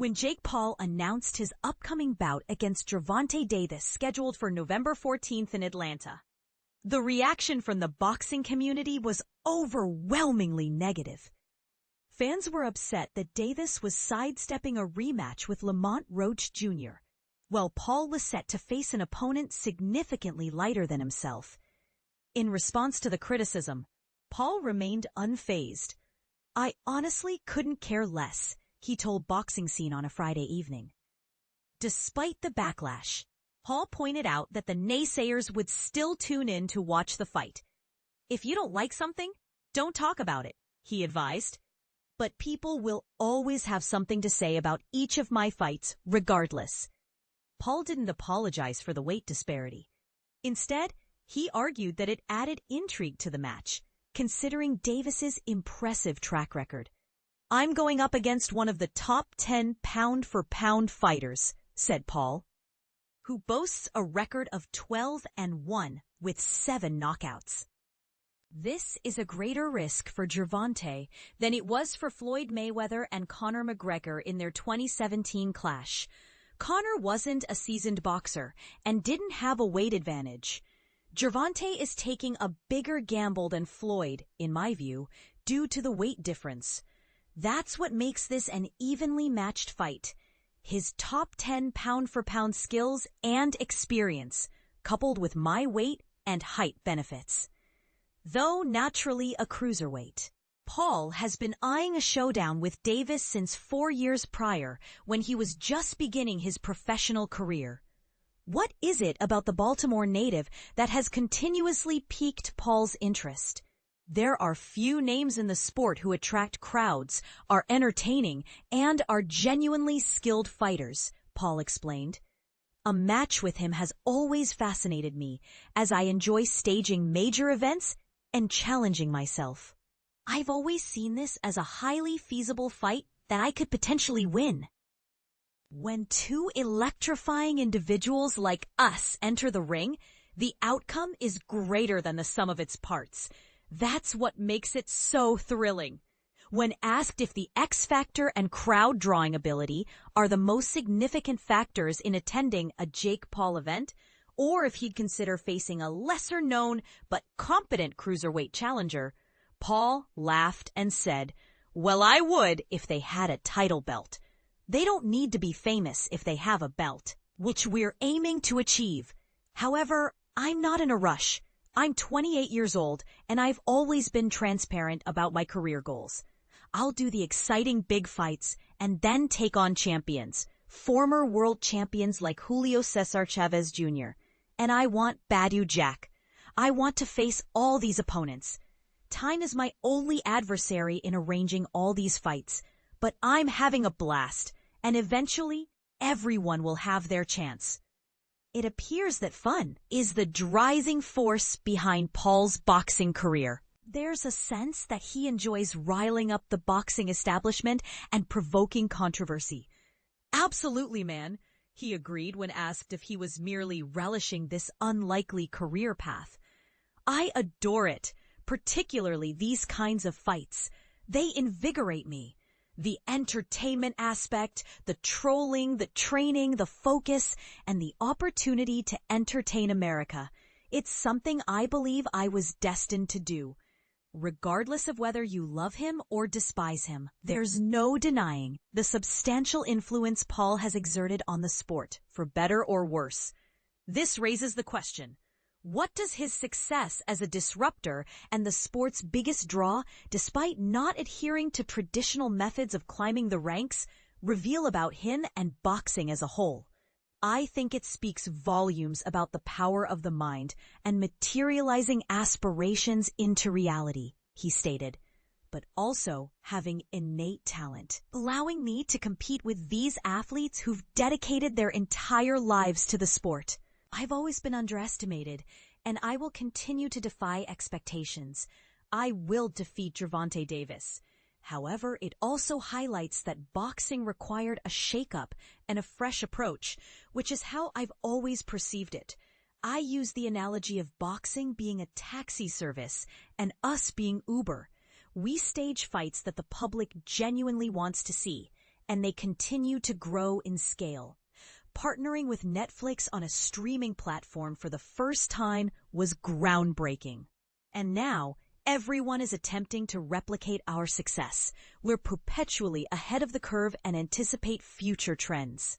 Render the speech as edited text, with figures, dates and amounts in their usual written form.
When Jake Paul announced his upcoming bout against Gervonta Davis scheduled for November 14th in Atlanta. The reaction from the boxing community was overwhelmingly negative. Fans were upset that Davis was sidestepping a rematch with Lamont Roach Jr., while Paul was set to face an opponent significantly lighter than himself. In response to the criticism, Paul remained unfazed. "I honestly couldn't care less," he told Boxing Scene on a Friday evening. Despite the backlash, Paul pointed out that the naysayers would still tune in to watch the fight. "If you don't like something, don't talk about it," he advised. "But people will always have something to say about each of my fights, regardless." Paul didn't apologize for the weight disparity. Instead, he argued that it added intrigue to the match, considering Davis's impressive track record. "I'm going up against one of the top 10 pound-for-pound fighters," said Paul, who boasts a record of 12-1 with 7 knockouts. This is a greater risk for Gervonta than it was for Floyd Mayweather and Conor McGregor in their 2017 clash. Conor wasn't a seasoned boxer and didn't have a weight advantage. Gervonta is taking a bigger gamble than Floyd, in my view, due to the weight difference. That's what makes this an evenly matched fight. His top 10 pound-for-pound skills and experience, coupled with my weight and height benefits. Though naturally a cruiserweight, Paul has been eyeing a showdown with Davis since 4 years prior, when he was just beginning his professional career. What is it about the Baltimore native that has continuously piqued Paul's interest? "There are few names in the sport who attract crowds, are entertaining, and are genuinely skilled fighters," Paul explained. "A match with him has always fascinated me, as I enjoy staging major events and challenging myself. I've always seen this as a highly feasible fight that I could potentially win." When two electrifying individuals like us enter the ring, the outcome is greater than the sum of its parts. That's what makes it so thrilling. When asked if the X factor and crowd-drawing ability are the most significant factors in attending a Jake Paul event, or if he'd consider facing a lesser-known but competent cruiserweight challenger, Paul laughed and said, "Well, I would if they had a title belt. They don't need to be famous if they have a belt, which we're aiming to achieve. However, I'm not in a rush. I'm 28 years old, and I've always been transparent about my career goals. I'll do the exciting big fights and then take on champions, former world champions like Julio Cesar Chavez Jr. And I want Badu Jack. I want to face all these opponents. Time is my only adversary in arranging all these fights, but I'm having a blast, and eventually everyone will have their chance." It appears that fun is the driving force behind Paul's boxing career. There's a sense that he enjoys riling up the boxing establishment and provoking controversy. "Absolutely, man," he agreed when asked if he was merely relishing this unlikely career path. "I adore it, particularly these kinds of fights. They invigorate me. The entertainment aspect, the trolling, the training, the focus, and the opportunity to entertain America. It's something I believe I was destined to do. Regardless of whether you love him or despise him, there's no denying the substantial influence Paul has exerted on the sport, for better or worse. This raises the question, what does his success as a disruptor and the sport's biggest draw, despite not adhering to traditional methods of climbing the ranks, reveal about him and boxing as a whole? I think it speaks volumes about the power of the mind and materializing aspirations into reality," he stated, "but also having innate talent, allowing me to compete with these athletes who've dedicated their entire lives to the sport. I've always been underestimated, and I will continue to defy expectations. I will defeat Gervonta Davis." However, it also highlights that boxing required a shakeup and a fresh approach, which is how I've always perceived it. I use the analogy of boxing being a taxi service and us being Uber. We stage fights that the public genuinely wants to see, and they continue to grow in scale. Partnering with Netflix on a streaming platform for the first time was groundbreaking. And now, everyone is attempting to replicate our success. We're perpetually ahead of the curve and anticipate future trends.